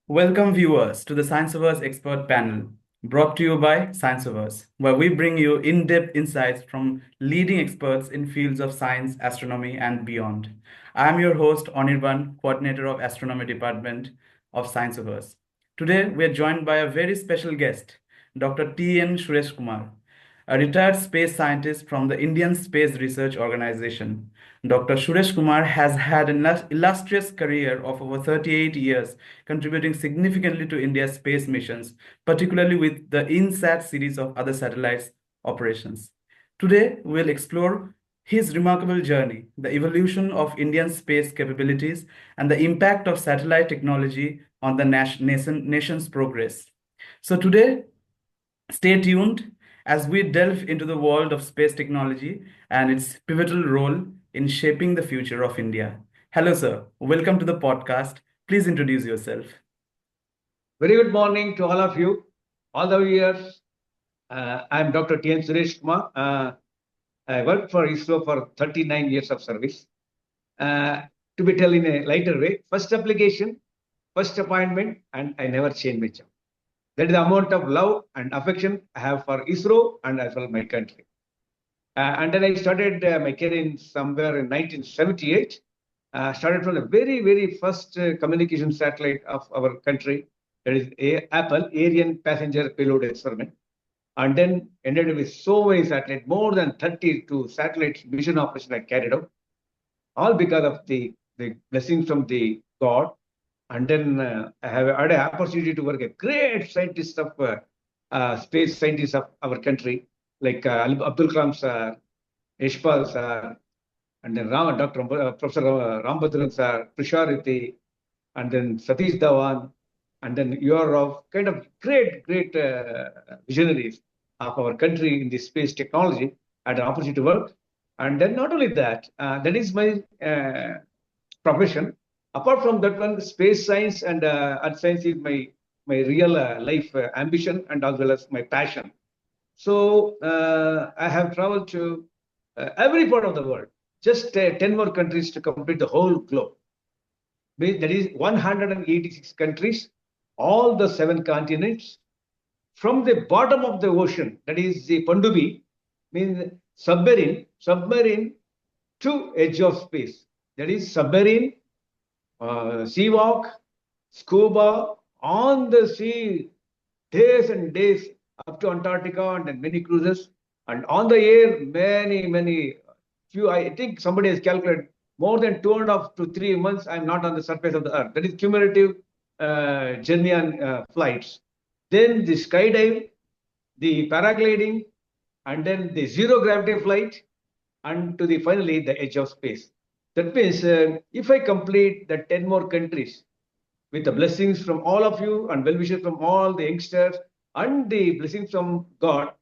Welcome, viewers, to the Scienceverse Expert Panel, brought to you by Scienceverse, where we bring you in depth insights from leading experts in fields of science, astronomy, and beyond. I am your host, Anirban, Coordinator of Astronomy Department of Scienceverse. Today, we are joined by a very special guest, Dr. T.N. Suresh Kumar, a retired space scientist from the Indian Space Research Organization. Dr. Suresh Kumar has had an illustrious career of over 38 years, contributing significantly to India's space missions, particularly with the INSAT series of other satellites operations. Today, we'll explore his remarkable journey, the evolution of Indian space capabilities, and the impact of satellite technology on the nation's progress. So today, stay tuned as we delve into the world of space technology and its pivotal role in shaping the future of India. Hello, sir. Welcome to the podcast. Please introduce yourself. Very good morning to all of you, all the viewers. I'm Dr. T.N. Suresh Kumar. I worked for ISRO for 39 years of service. To be told in a lighter way, first application, first appointment, and I never changed my job. That is the amount of love and affection I have for ISRO and as well my country. And then I started my career in somewhere in 1978. Started from the very, very first communication satellite of our country, that is Apple Ariane passenger payload experiment. And then ended with so many satellites, more than 32 satellites mission operation I carried out, all because of the blessings from the God. And then I have had an opportunity to work with great scientists of space scientists of our country, like Abdul Kalam sir, Ishpal sir, and then Dr. Professor Rambhadran sir, Prishariti, and then Satish Dhawan, and then you are of kind of great visionaries of our country in the space technology. I had an opportunity to work. And then not only that, that is my profession. Apart from that one, space science and earth science is my real life ambition and as well as my passion. So I have traveled to every part of the world, just 10 more countries to complete the whole globe. That is 186 countries, all the 7 continents, from the bottom of the ocean, that is the Pandubi, means submarine to edge of space. That is submarine, sea walk, scuba, on the sea, days and days up to Antarctica and then many cruises. And on the air, many, few, I think somebody has calculated more than 2.5 to 3 months, I'm not on the surface of the earth. That is cumulative journey and flights. Then the skydive, the paragliding, and then the zero gravity flight, and to the finally the edge of space. That means if I complete the 10 more countries with the blessings from all of you and well wishes from all the youngsters and the blessings from God,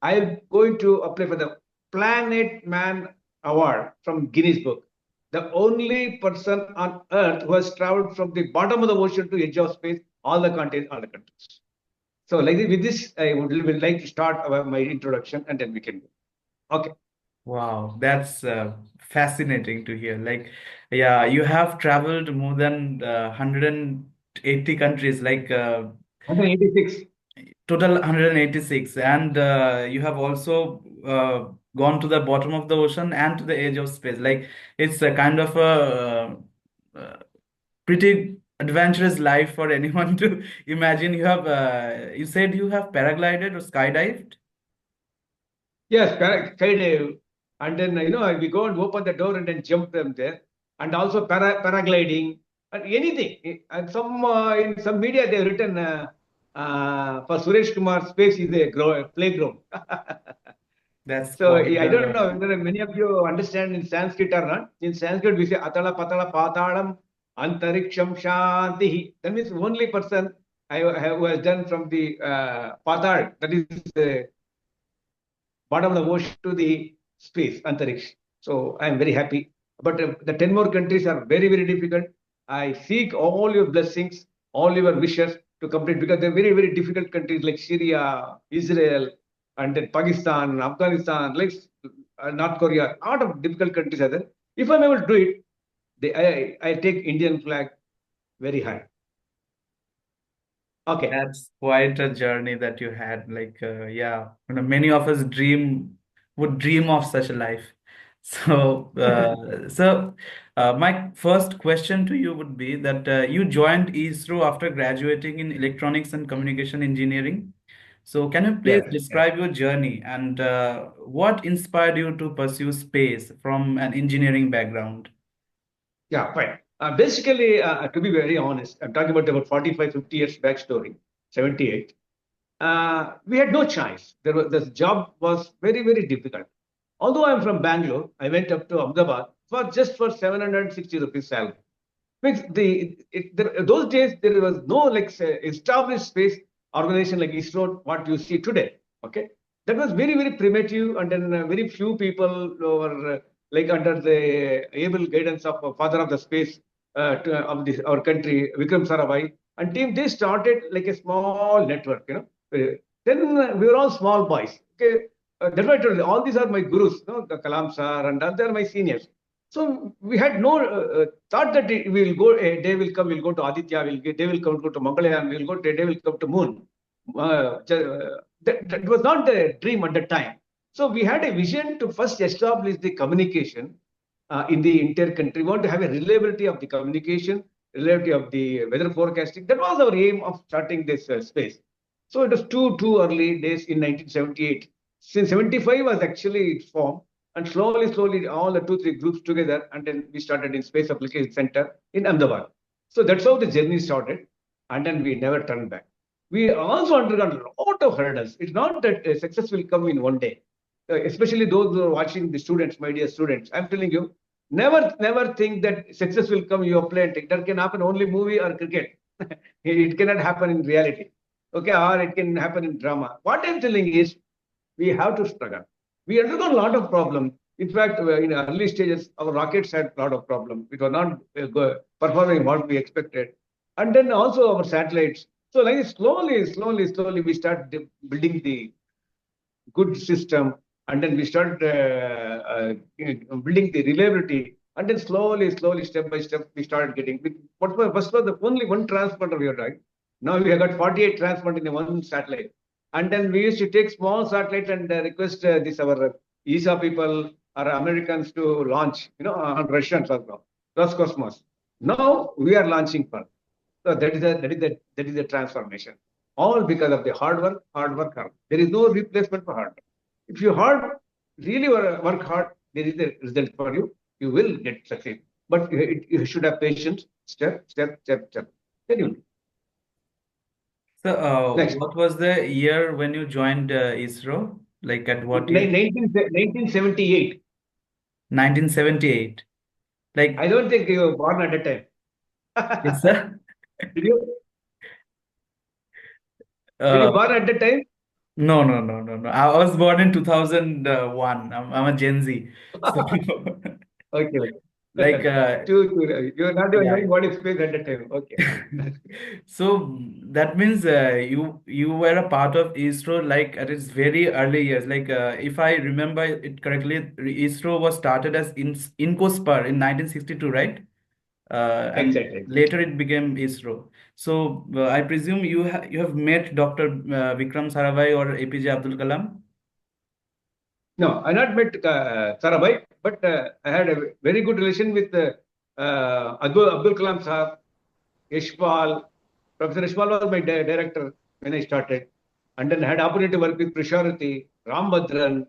I'm going to apply for the Planet Man Award from Guinness Book. The only person on earth who has traveled from the bottom of the ocean to edge of space, all the continents, all the countries. So, like with this, I would like to start my introduction, and then we can go. Okay. Wow, that's fascinating to hear. Yeah, you have traveled more than 180 countries, 186. total 186, and you have also gone to the bottom of the ocean and to the edge of space. Like it's a kind of a pretty adventurous life for anyone to imagine. You said you have paraglided or skydived? Yes, skydive. And then, we go and open the door and then jump them there. And also paragliding and anything. And in some media, they've written for Suresh Kumar, space is a playground. That's So quite I don't know whether many of you understand in Sanskrit or not. In Sanskrit, we say Atala Patala Patalam Antariksham Shanti. That means only person who has done from the Patal, that is the bottom of the ocean to the space, Antariksh. So I am very happy. But the 10 more countries are very difficult. I seek all your blessings, all your wishes to complete because they're very difficult countries like Syria, Israel, and then Pakistan, Afghanistan, like North Korea. A lot of difficult countries are there. If I'm able to do it, I take Indian flag very high. Okay. That's quite a journey that you had. Yeah, many of us would dream of such a life. So, my first question to you would be that you joined ISRO after graduating in electronics and communication engineering. So, can you please Yes. Yes. describe your journey and what inspired you to pursue space from an engineering background? Yeah, fine. Basically, to be very honest, I'm talking about 45, 50 years backstory, 78. We had no choice. The job was very, very difficult. Although I'm from Bangalore, I went up to Ahmedabad for 760 rupees salary. Means those days there was no like say, established space organization like ISRO what you see today. Okay, that was very very primitive, and then very few people were like under the able guidance of father of the space of our country, Vikram Sarabhai and team. They started like a small network, then we were all small boys. Okay, that's why I told you, all these are my gurus, the Kalam sir and all, they are my seniors. So we had no thought that we will go, a day will come, we'll go to Aditya, day will come, go to Mangalyaan, we'll go to a day will come to Moon. That was not the dream at the time. So we had a vision to first establish the communication in the entire country. We want to have a reliability of the communication, reliability of the weather forecasting. That was our aim of starting this space. So it was too early days in 1978. Since 75 was actually formed, and slowly, all the two, three groups together, and then we started in Space Application Center in Ahmedabad. So that's how the journey started, and then we never turned back. We also undergone a lot of hurdles. It's not that success will come in one day. Especially those who are watching the students, my dear students, I'm telling you, never think that success will come. You play and take. That can happen only movie or cricket. It cannot happen in reality. Okay, or it can happen in drama. What I'm telling is, we have to struggle. We undergone a lot of problems. In fact, in early stages, our rockets had a lot of problems. It was not performing what we expected. And then also our satellites. So like slowly, we start building the good system, and then we start building the reliability, and then slowly, step by step, we started getting. What was first was the only one transponder we were doing. Now we have got 48 transponders in one satellite, and then we used to take small satellite and request this our ESA people or Americans to launch, on Russians also, Roscosmos. Now we are launching for. So that is the transformation. All because of the hard work, hard work, hard. There is no replacement for hard work. If you really work hard, there is a result for you. You will get succeed. But you should have patience, step. Then you So, next. what was the year when you joined ISRO? Like at what year? 1978. 1978. Like, I don't think you were born at that yes, time. sir. Did you? Did you Uh, born at that time? no, no, no, no, no. I was born in 2001. I'm a Gen Z. So, Okay. like, You're not even yeah. knowing what is space at that time. Okay. So that means you were a part of ISRO like at its very early years. Like if I remember it correctly, ISRO was started as INCOSPAR in 1962, right? And Exactly. later it became ISRO. So I presume you have met Dr. Vikram Sarabhai or APJ Abdul Kalam. No, I not met Sarabhai, but I had a very good relation with Abdul Kalam Sahab, Yashpal. Professor Yashpal was my director when I started. And then I had opportunity to work with Prasharati, Rambhadran,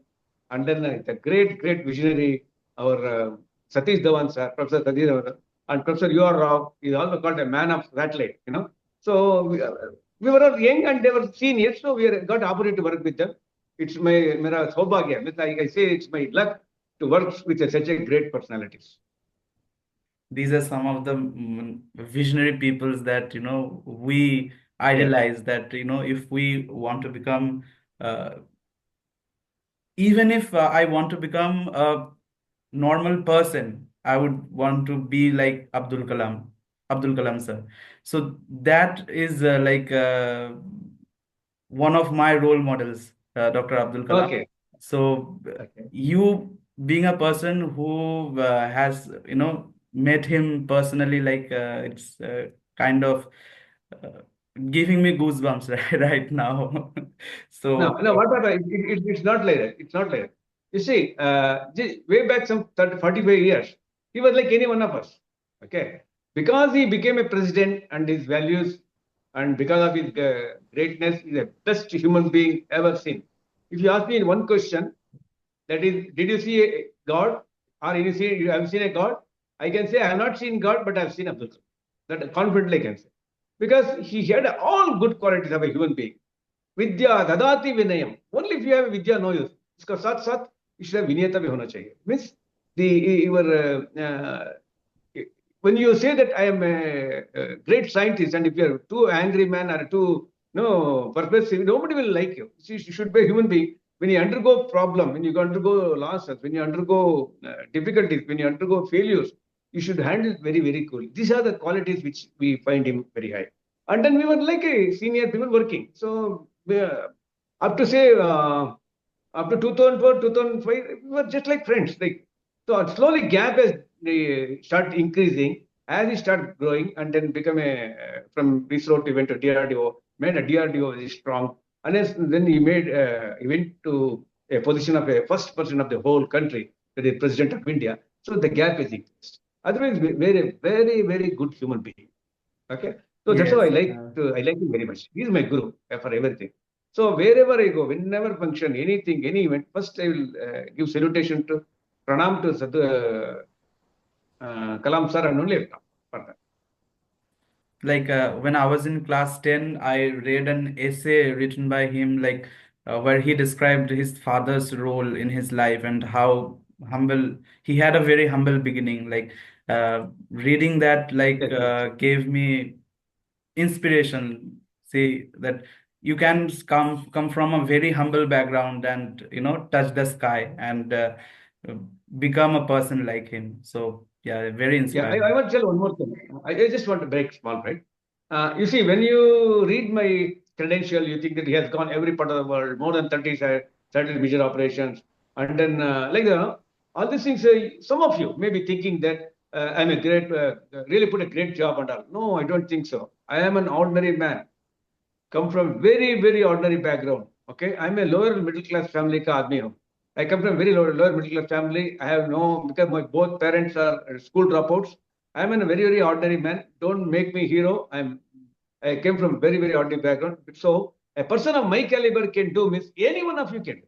and then the great visionary, our Satish Dhawan sir, Professor Satish Dhawan, and Professor U.R. Rao is also called a man of satellite. So we were all young and they were seniors, so got opportunity to work with them. It's my mera saubhagya. I say it's my luck to work with such a great personalities. These are some of the visionary peoples that we Yes. idealize, that if we want to become uh, even if I want to become a normal person, I would want to be like Abdul Kalam sir. So that is one of my role models, Dr. Abdul Kalam. Okay. So Okay. you being a person who has met him personally, like it's kind of uh, giving me goosebumps right now. No, So no, what happened? It's not like that. It's not like that. You see, way back some 30, 45 years, he was like any one of us. Okay. Because he became a president and his values and because of his greatness, he's the best human being ever seen. If you ask me one question, that is, did you see a God or you have seen a God? I can say I have not seen God, but I have seen Abdul Kalam. That confidently I can say. Because he had all good qualities of a human being. Vidya dadati vinayam. Only if you have vidya, no use. इसका साथ साथ इसमें विनयता भी होना चाहिए. Means the your when you say that I am a great scientist, and if you are too angry man or too no persuasive, nobody will like you. You should be a human being. When you undergo problem, when you undergo losses, when you undergo difficulties, when you undergo failures, you should handle it very, very cool. These are the qualities which we find him very high. And then we were like a senior people working. So up to say up to 2004, 2005, we were just like friends. Like so, slowly gap has start increasing as he started growing, and then become a from ISRO to went to DRDO. Made a DRDO very strong, and then he went to a position of a first person of the whole country, the president of India. So the gap is increased. Otherwise, very, very, very good human being. Okay, so that's how yes, I like him very much. He's my guru for everything. So wherever I go, whenever function, anything, any event, first I will give salutation to pranam to Kalam sir and only I'll come for that. like when I was in class 10, I read an essay written by him, like where he described his father's role in his life and how humble he had a very humble beginning. Like reading that, like Yes, yes. gave me inspiration. See that you can come from a very humble background and touch the sky and become a person like him. So yeah, very Yeah, I inspiring. want to tell one more thing. I just want to break small, right? You see, when you read my credential, you think that he has gone every part of the world, more than 30 satellite mission operations. And then, all these things, some of you may be thinking that I'm a great, really put a great job and all. No, I don't think so. I am an ordinary man, come from very, very ordinary background. Okay, I'm a lower middle class family ka aadmi hu. I come from very lower middle class family. I have no, because my both parents are school dropouts. I'm a very, very ordinary man. Don't make me hero. I came from very, very ordinary background. So a person of my caliber can do means any one of you can do.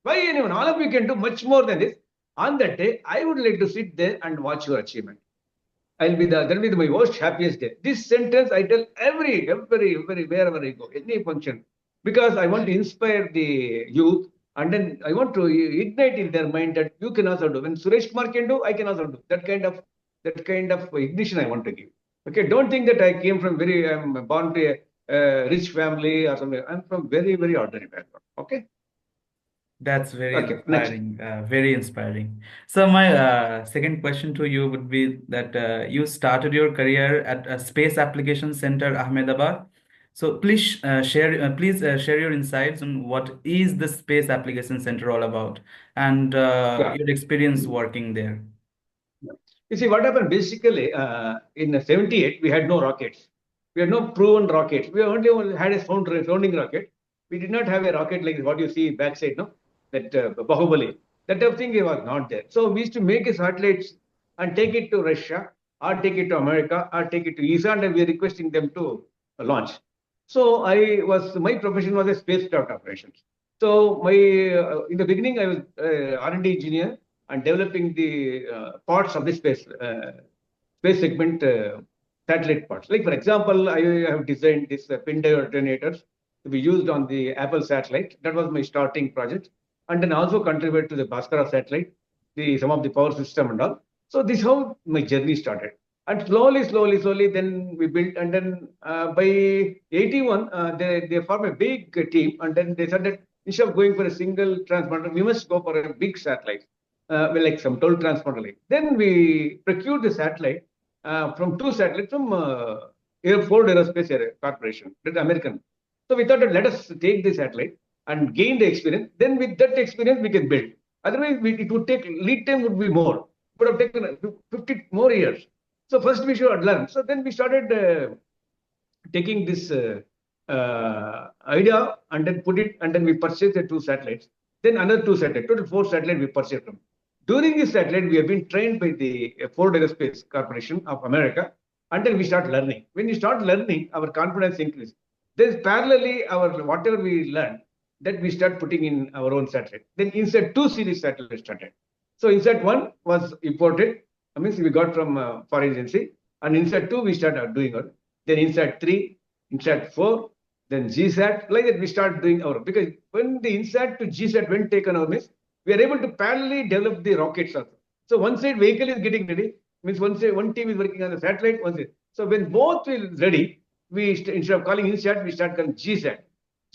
Why anyone? All of you can do much more than this. On that day, I would like to sit there and watch your achievement. That'll be my most happiest day. This sentence I tell every wherever I go, any function, because I want to inspire the youth, and then I want to ignite in their mind that you can also do. When Suresh Kumar can do, I can also do. That kind of ignition I want to give. Okay, don't think that I came from I'm born to a rich family or something. I'm from very, very ordinary background. Okay. That's very Okay. Next. inspiring, very inspiring. So my second question to you would be that you started your career at a Space Application Center, Ahmedabad. So please share your insights on what is the Space Application Center all about and Yeah. your experience working there. Yeah. You see, what happened basically in 78, we had no rockets. We had no proven rockets. We only had a sounding rocket. We did not have a rocket like what you see backside, no? That Bahubali. That type of thing was not there. So we used to make a satellites and take it to Russia or take it to America or take it to ESA, and we were requesting them to launch. So my profession was a spacecraft operations. So in the beginning, I was R&D engineer and developing the parts of the space segment satellite parts. Like for example, I have designed this pin diode alternators to be used on the Apple satellite. That was my starting project, and then also contribute to the Bhaskara satellite, the some of the power system and all. So this is how my journey started. And slowly, then we built, and then by 81, they formed a big team, and then they said that instead of going for a single transponder, we must go for a big satellite like some 12 transponder line. Then we procured the satellite from two satellites from Ford Aerospace Corporation, the American. So we thought that let us take the satellite and gain the experience. Then with that experience, we can build. Otherwise, it would take lead time would be more. It would have taken 50 more years. So first we should learn. So then we started taking this idea and then put it, and then we purchased the 2 satellites. Then another 2 satellites, total 4 satellites we purchased them. During this satellite, we have been trained by the Ford Aerospace Corporation of America, and then we start learning. When you start learning, our confidence increases. Then parallelly, our whatever we learn, that we start putting in our own satellite. Then insert 2 series satellites started. So insert 1 was imported, I mean we got from foreign agency, and insert 2 we started doing it. Then insert 3, insert 4, then GSAT, like that we start doing our, because when the insert to GSAT when taken over means we are able to parallelly develop the rockets also. So one side vehicle is getting ready, means one team is working on the satellite, one side. So when both will ready, we instead of calling INSAT, we start calling GSAT,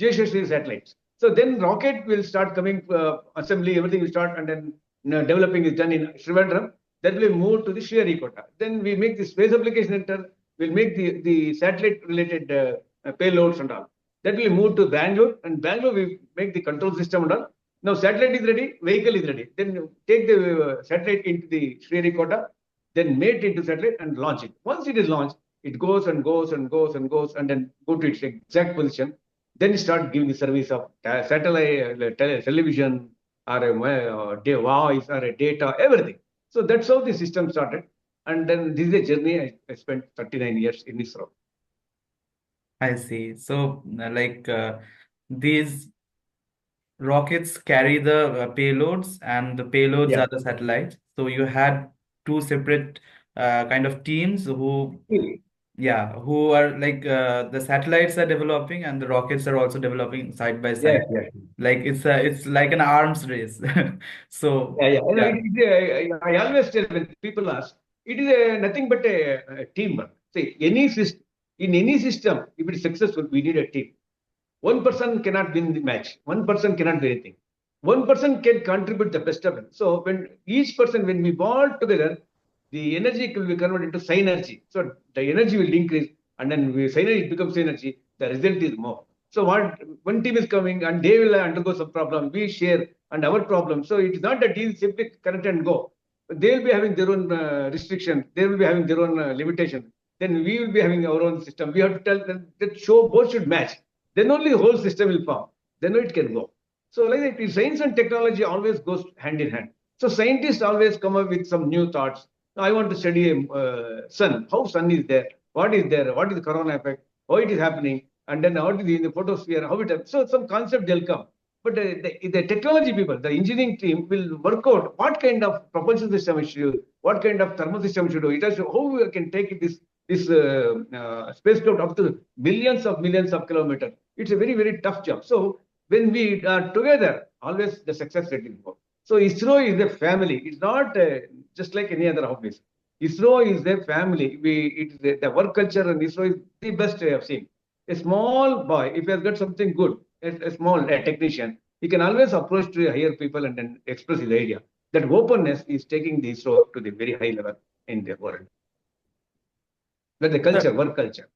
geostationary satellites. So then rocket will start coming, assembly, everything will start, and then developing is done in Trivandrum. Then we move to the Sriharikota. Then we make the space application center, we'll make the satellite related payloads and all. That will move to Bangalore, and Bangalore we make the control system and all. Now satellite is ready, vehicle is ready. Then take the satellite into the Sriharikota, then mate into satellite and launch it. Once it is launched, it goes and goes and goes and goes, and then go to its exact position. Then start giving the service of satellite, television, or a voice, or a data, everything. So that's how the system started. And then this is a journey I spent 39 years in ISRO. I see. So, these rockets carry the payloads, and the payloads Yeah. are the satellites. So you had two separate kind of teams who, Really? yeah, who are like the satellites are developing and the rockets are also developing side by Yes, side. yes. Like it's like an arms race. So Yeah, yeah. You know, yeah, it is I always tell when people ask, it is nothing but a teamwork. See, in any system, if it is successful, we need a team. One person cannot win the match. One person cannot do anything. One person can contribute the best of it. So when each person, when we bond together, the energy will be converted into synergy. So the energy will increase, and then synergy becomes energy. The result is more. So one team is coming and they will undergo some problem. We share and our problem. So it is not that you simply connect and go. They will be having their own restriction. They will be having their own limitation. Then we will be having our own system. We have to tell them that show both should match. Then only the whole system will form. Then it can go. So like that, science and technology always goes hand in hand. So scientists always come up with some new thoughts. I want to study sun. How sun is there? What is there? What is the corona effect? How it is happening? And then how it is in the photosphere? How it? So some concept they'll come. But the technology people, the engineering team will work out what kind of propulsion system we should use, what kind of thermal system we should do. It has to, how we can take this spacecraft up to millions of kilometers. It's a very tough job. So when we are together, always the success rate will go. So ISRO is a family. It's not just like any other office. ISRO is a family. The work culture and ISRO is the best I have seen. A small boy, if he has got something good, a small technician, he can always approach to higher people and then express his idea. That openness is taking the ISRO to the very high level in the world. But the culture, work culture.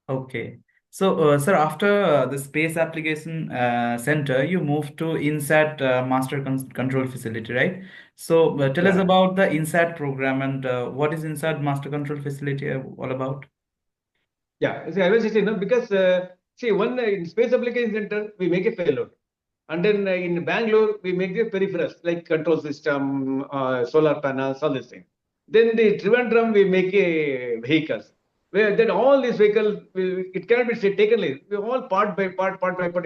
okay. So, sir, after the Space Application Center, you moved to INSAT Master Control Facility, right? So, tell us Yeah. about the INSAT program and what is INSAT Master Control Facility all about? Yeah, see, I was saying, no, because see, one in Space Application Center, we make a payload. And then in Bangalore, we make the peripherals like control system, solar panels, all these things. Then the Trivandrum, we make a vehicles. Where then all these vehicles, it cannot be taken like we all part by part,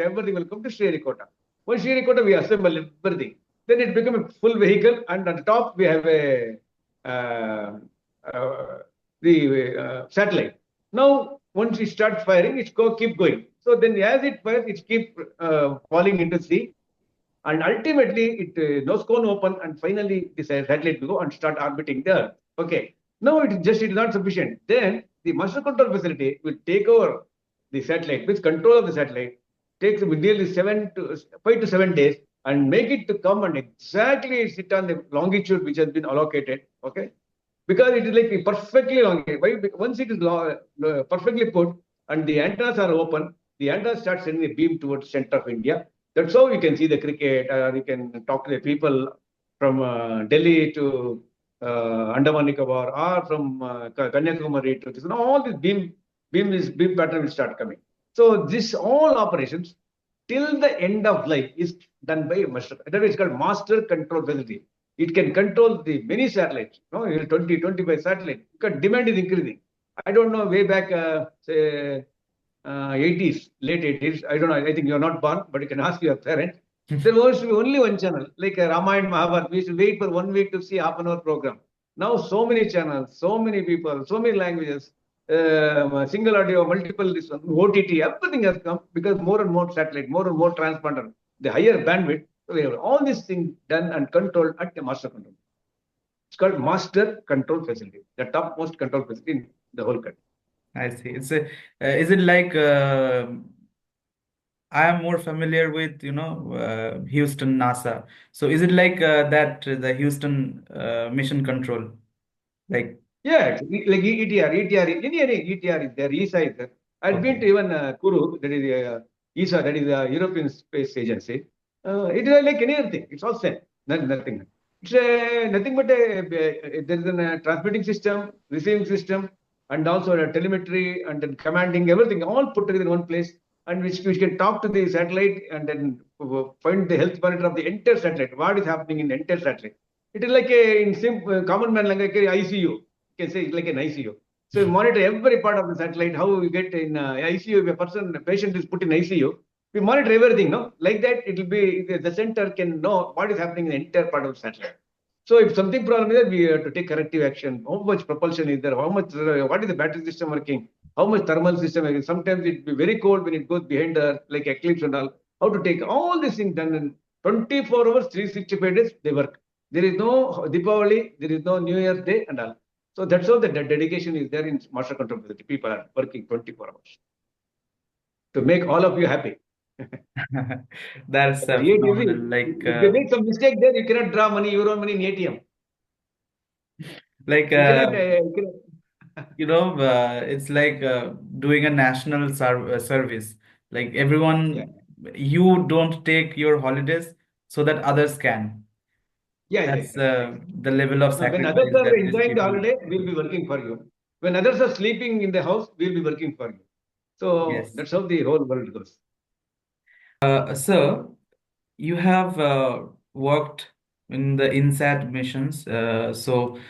everything will come to Sriharikota. One Sriharikota, we assemble everything. Then it becomes a full vehicle, and at the top we have a uh, uh, the satellite. Now, once it starts firing, keep going. So then, as it fires, it keep falling into sea, and ultimately, nose cone open, and finally, this satellite will go and start orbiting the Earth. Okay. Now, it is not sufficient. Then the master control facility will take over the satellite, with control of the satellite, takes nearly 5 to 7 days, and make it to come and exactly sit on the longitude which has been allocated. Okay, because it is like perfectly long. Why? Once it is perfectly put and the antennas are open, the antenna starts sending a beam towards center of India. That's how you can see the cricket, or you can talk to the people from Delhi to Andaman Nicobar, or from Kanyakumari to this. All this beam beam pattern will start coming. So this all operations till the end of life is done by a master. That is called master control facility. It can control the many satellites, no, 20, 25 satellites, because demand is increasing. I don't know, way back, say, 80s, late 80s, I don't know, I think you're not born, but you can ask your parents. There was only one channel, like Ramayana, Mahabharata. We used to wait for 1 week to see half an hour program. Now, so many channels, so many people, so many languages, single audio, multiple this one, OTT, everything has come because more and more satellite, more and more transponder, the higher bandwidth. So we have all these things done and controlled at the master control. It's called master control facility, the topmost control facility in the whole country. I see. Is it like I am more familiar with, Houston NASA. So is it like that the Houston mission control? Like, Yeah, like ETR, any ETR is there, ESA is there. I've been okay. to even Kuru, that is ESA, that is the European Space Agency. It is like any other thing. It's all same. Nothing. It's nothing but there is a transmitting system, receiving system, and also a telemetry and then commanding everything, all put together in one place, and which can talk to the satellite and then find the health monitor of the entire satellite. What is happening in the entire satellite? It is like in simple common man language, ICU can say it's like an ICU. So we monitor every part of the satellite, how we get in ICU, if a patient is put in ICU, we monitor everything, no? Like that, it will be, the center can know what is happening in the entire part of the satellite. So if something problem is there, we have to take corrective action. How much propulsion is there? How much, what is the battery system working? How much thermal system working? Sometimes it will be very cold when it goes behind the, like eclipse and all. How to take all these things done in 24 hours, 365 days, they work. There is no Deepavali, there is no New Year's Day and all. So that's how the dedication is there in master control facility. People are working 24 hours to make all of you happy. That's Create phenomenal. easy. Like, If they make some mistake there, you cannot draw money, your own money in ATM. like You cannot, you it's like doing a national service. Like yeah, everyone, you don't take your holidays so that others can. That's exactly. the level of Now, when others sacrifice are that these enjoying the people. holiday, we'll be working for you. When others are sleeping in the house, we'll be working for you. So Yes. that's how the whole world goes. So you have worked in the INSAT missions. So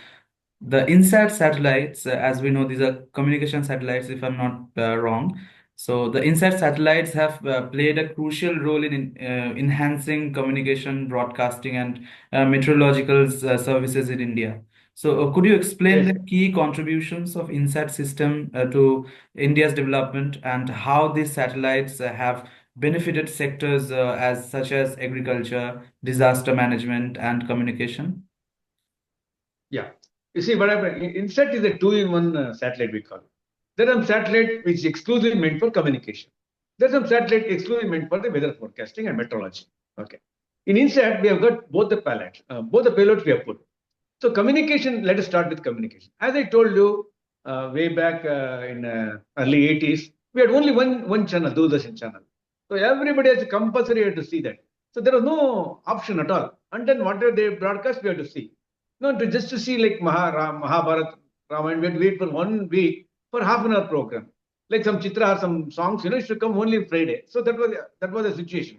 the INSAT satellites, as we know, these are communication satellites, if I'm not wrong. So the INSAT satellites have played a crucial role in enhancing communication, broadcasting, and meteorological services in India. So could you explain Yes. the key contributions of INSAT system to India's development and how these satellites have benefited sectors as such as agriculture, disaster management, and communication? Yeah. You see, what happened? INSAT is a two-in-one satellite we call it. There are some satellite which is exclusively meant for communication. There's some satellite exclusively meant for the weather forecasting and meteorology. Okay. In INSAT, we have got both the payloads, we have put. So communication, let us start with communication. As I told you way back in early 80s, we had only one channel, Doordarshan channel. So everybody has compulsory had to see that. So there was no option at all. And then whatever they broadcast, we had to see. No, just to see like Mahabharata, Ramayana, we had to wait for 1 week for half an hour program. Like some chitra or some songs, it should come only Friday. So that was the situation.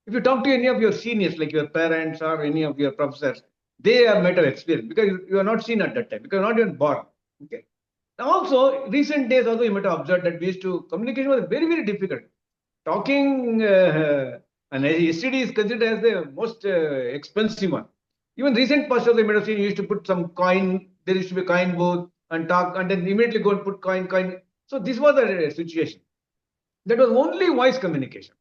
If you talk to any of your seniors, like your parents or any of your professors, they are matter experience because you are not seen at that time because you're not even born. Okay. Also, recent days also you might have observed that we used to communication was very very difficult. Talking and STD is considered as the most expensive one. Even recent past of the medicine used to put some coin. There used to be a coin booth and talk, and then immediately go and put coin. So this was the situation. That was only voice communication.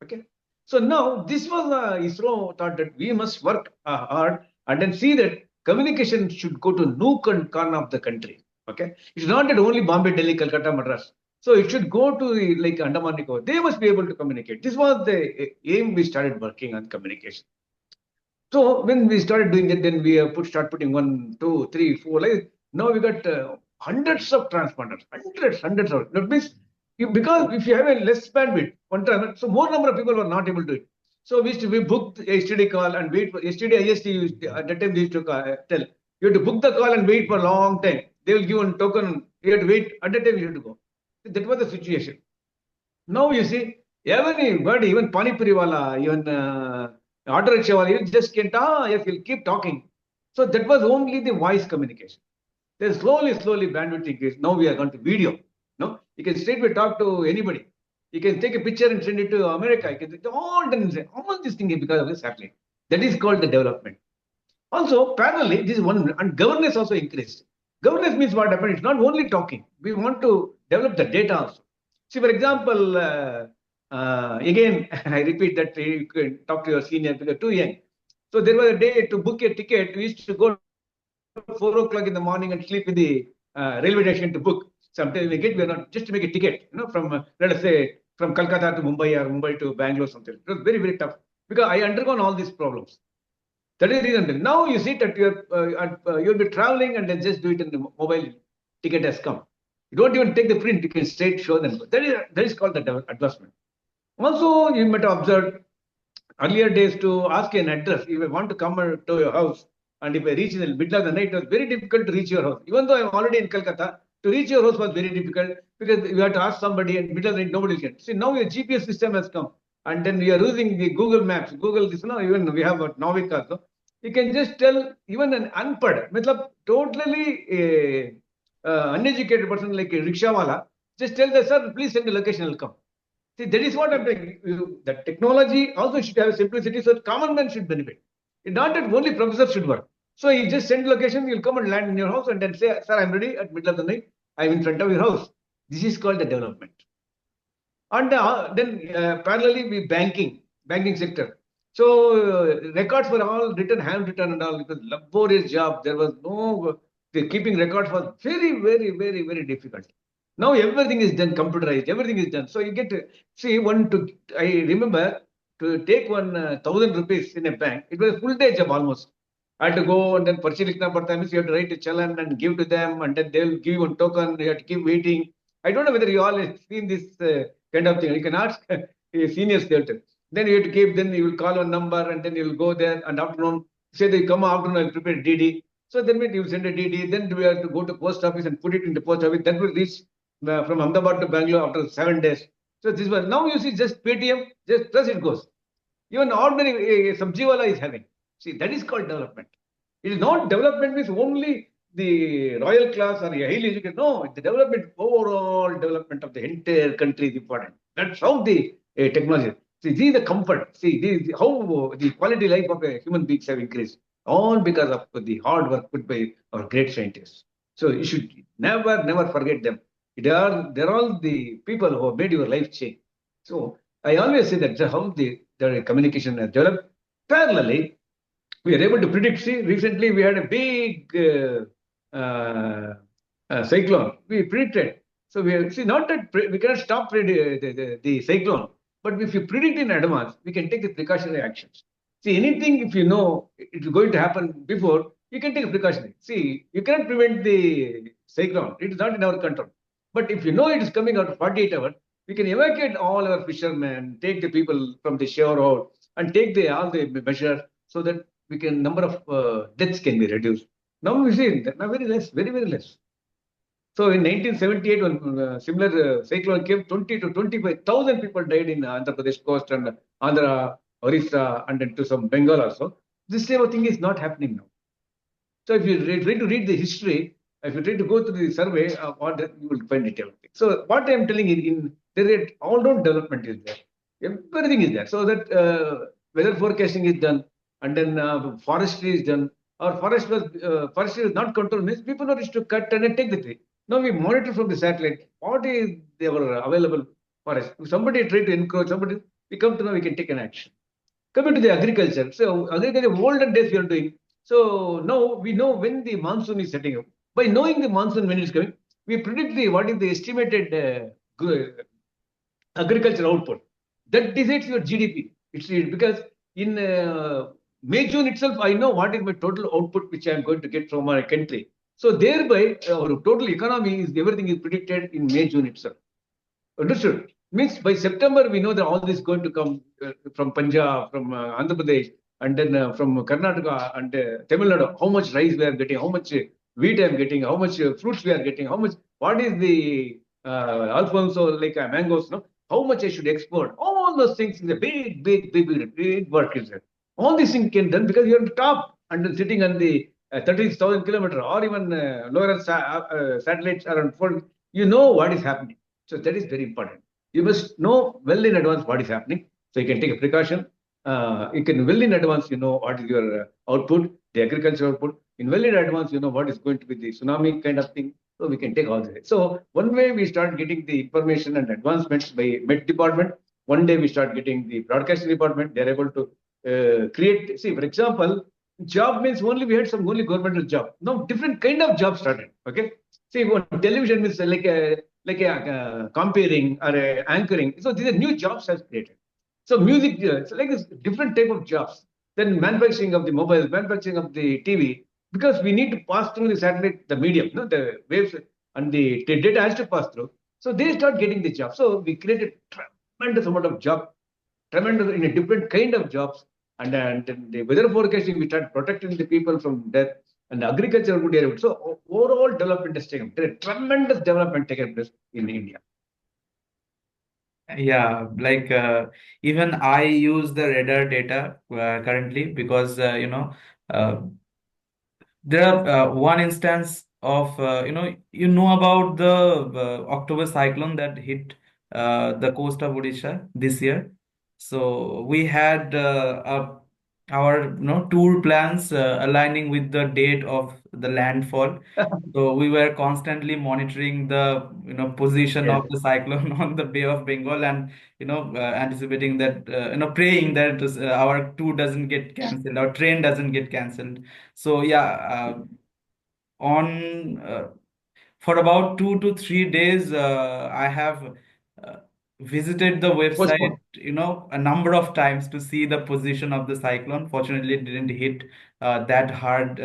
Okay. So now this was ISRO thought that we must work hard and then see that communication should go to nook and corner of the country. Okay. It's not that only Bombay, Delhi, Calcutta, Madras. So it should go to the, like Andaman Nicobar. They must be able to communicate. This was the aim we started working on communication. So when we started doing it, then we start putting one, two, three, four. Like now we got hundreds of transponders, hundreds of. That means because if you have a less bandwidth, one time, so more number of people were not able to do it. So we booked a STD call and wait for STD IST. At that time they used to tell you have to book the call and wait for a long time. They will give one token. You have to wait. At that time you have to go. That was the situation. Now you see, everybody, even Pani Puriwala, even auto rickshaw, you just can't, yes, you'll keep talking. So that was only the voice communication. Then slowly, bandwidth increased. Now we are going to video. No, you can straightway talk to anybody. You can take a picture and send it to America. You can all done all these things because of the satellite. That is called the development. Also, parallelly, this is one, and governance also increased. Governance means what happened? It's not only talking. We want to develop the data also. See, for example, again, I repeat that you can talk to your senior because too young. So there was a day to book a ticket. We used to go 4 o'clock in the morning and sleep in the railway station to book. Sometimes we are not just to make a ticket, from let us say from Calcutta to Mumbai or Mumbai to Bangalore, something. It was very, very tough because I undergone all these problems. That is the reason. Now you see that you'll be traveling and then just do it in the mobile. Ticket has come. You don't even take the print. You can straight show them. That is called the advancement. Also, you might have observed earlier days to ask an address. If I want to come to your house, and if I reach in the middle of the night, it was very difficult to reach your house. Even though I'm already in Calcutta, to reach your house was very difficult because you have to ask somebody and middle of the night nobody can. See, now your GPS system has come, and then we are using the Google Maps. Google this now, even we have a Novik also. You can just tell even an unpad, matlab totally uneducated person like a rickshawala, just tell the sir, please send the location, will come. See, that is what I'm saying. The technology also should have simplicity so that common man should benefit. It's not that only professors should work. So you just send location, you'll come and land in your house and then say, sir, I'm ready at middle of the night. I'm in front of your house. This is called the development. And then parallelly, banking sector. So records were all written, handwritten and all. It was laborious job. There was no, the keeping records was very, very, very, very difficult. Now everything is done computerized. Everything is done. So you get to see I remember to take 1,000 rupees in a bank. It was a full day job almost. I had to go and then purchase likhna padta means you have to write a challan and give to them, and then they'll give you one token. You have to keep waiting. I don't know whether you all have seen this kind of thing. You can ask seniors there. Then you have to keep. Then you will call one number, and then you will go there. And afternoon, say they come afternoon, I'll prepare DD. So then you will send a DD. Then we have to go to post office and put it in the post office. That will reach from Ahmedabad to Bangalore after 7 days. So this one now you see just Paytm, just plus it goes. Even ordinary Sabjiwala is having. See, that is called development. It is not development means only the royal class or highly educated. No, the development, overall development of the entire country is important. That's how the technology. See, this is the comfort. See, this is how the quality life of a human beings have increased. All because of the hard work put by our great scientists. So you should never forget them. They're all the people who have made your life change. So I always say that how the communication has developed. Parallelly, we are able to predict. See, recently we had a big cyclone. We predicted. So see, not that we cannot stop the cyclone, but if you predict in advance, we can take the precautionary actions. See, anything if you know it's going to happen before, you can take a precautionary. See, you cannot prevent the cyclone. It is not in our control. But if you know it is coming out 48 hours, we can evacuate all our fishermen, take the people from the shore out, and take all the measures so that we can number of deaths can be reduced. Now we see that now very less, very less. So in 1978, when similar cyclone came, 20 to 25,000 people died in Andhra Pradesh coast and Andhra, Orissa, and then to some Bengal also. This same thing is not happening now. So if you try to read the history, if you try to go through the survey, you will find it everything. So what I am telling in there, all-round development is there. Everything is there. So that weather forecasting is done, and then forestry is done. Our forestry is not controlled means people are used to cut and take the tree. Now we monitor from the satellite what is our available forest. If somebody try to encroach, we come to know we can take an action. Coming to the agriculture, so agriculture olden days we are doing. So now we know when the monsoon is setting up. By knowing the monsoon when it's coming, we predict what is the estimated agriculture output. That decides your GDP. It's because in May, June itself, I know what is my total output which I am going to get from my country. So thereby, our total economy is everything is predicted in May, June itself. Understood? Means by September, we know that all this is going to come from Punjab, from Andhra Pradesh, and then from Karnataka and Tamil Nadu. How much rice we are getting, how much wheat I am getting, how much fruits we are getting, how much, what is the Alfonso, like mangoes, no? How much I should export? All those things is a big work is there. All these things can done because you're on top and then sitting on the 30,000 kilometer or even lower satellites around 4. You know what is happening. So that is very important. You must know well in advance what is happening. So you can take a precaution. You can well in advance, you know what is your output, the agriculture output. In well in advance, you know what is going to be the tsunami kind of thing. So we can take all this. So one way we start getting the information and advancements by Met department. One day we start getting the broadcasting department. They're able to create. See, for example, job means only we had some only governmental job. Now different kind of job started. Okay. See, one television means like a comparing or a anchoring. So these are new jobs has created. So music, it's like this different type of jobs. Then manufacturing of the mobile, manufacturing of the TV, because we need to pass through the satellite, the medium, no, the waves and the data has to pass through. So they start getting the job. So we created tremendous amount of job, tremendous in a different kind of jobs. And the weather forecasting, we start protecting the people from death and the agriculture good area. So overall development is taken. There is tremendous development taken place in India. Yeah, like even I use the radar data currently because uh, there are one instance of you know about the October cyclone that hit the coast of Odisha this year. So we had our tour plans aligning with the date of the landfall. So we were constantly monitoring the position Yes. of the cyclone on the Bay of Bengal, and anticipating that praying that our tour doesn't get cancelled, our train doesn't get cancelled. So yeah, on for about 2 to 3 days, I have uh, visited the website, Postpone. a number of times to see the position of the cyclone. Fortunately, it didn't hit that hard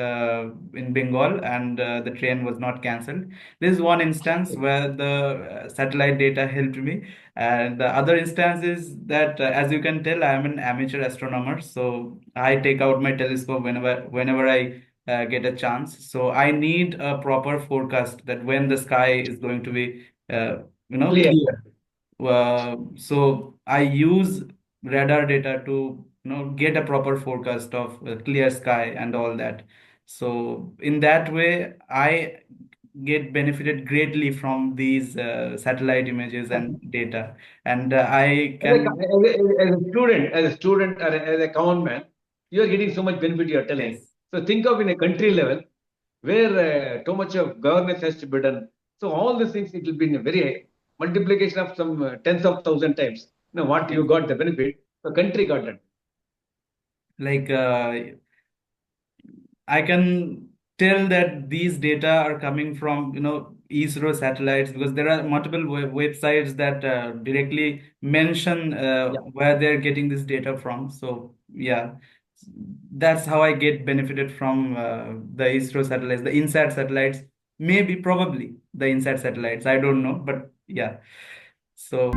in Bengal, and the train was not cancelled. This is one instance where the satellite data helped me, and the other instance is that, as you can tell, I am an amateur astronomer, so I take out my telescope whenever I get a chance. So I need a proper forecast that when the sky is going to be, Clear. clear. So I use radar data to, get a proper forecast of clear sky and all that. So in that way, I get benefited greatly from these satellite images and data, and I can, As a student, or as a common man, you are getting so much benefit. You are telling. yes, So think of in a country level where too much of governance has to be done. So all these things it will be in a very multiplication of some tens of thousand times. Now what you yes, got the benefit, the country got that. like I can tell that these data are coming from, ISRO satellites, because there are multiple websites that directly mention Yeah, where they're getting this data from. So yeah, that's how I get benefited from the ISRO satellites, the INSAT satellites, maybe probably the INSAT satellites. I don't know, but yeah. So.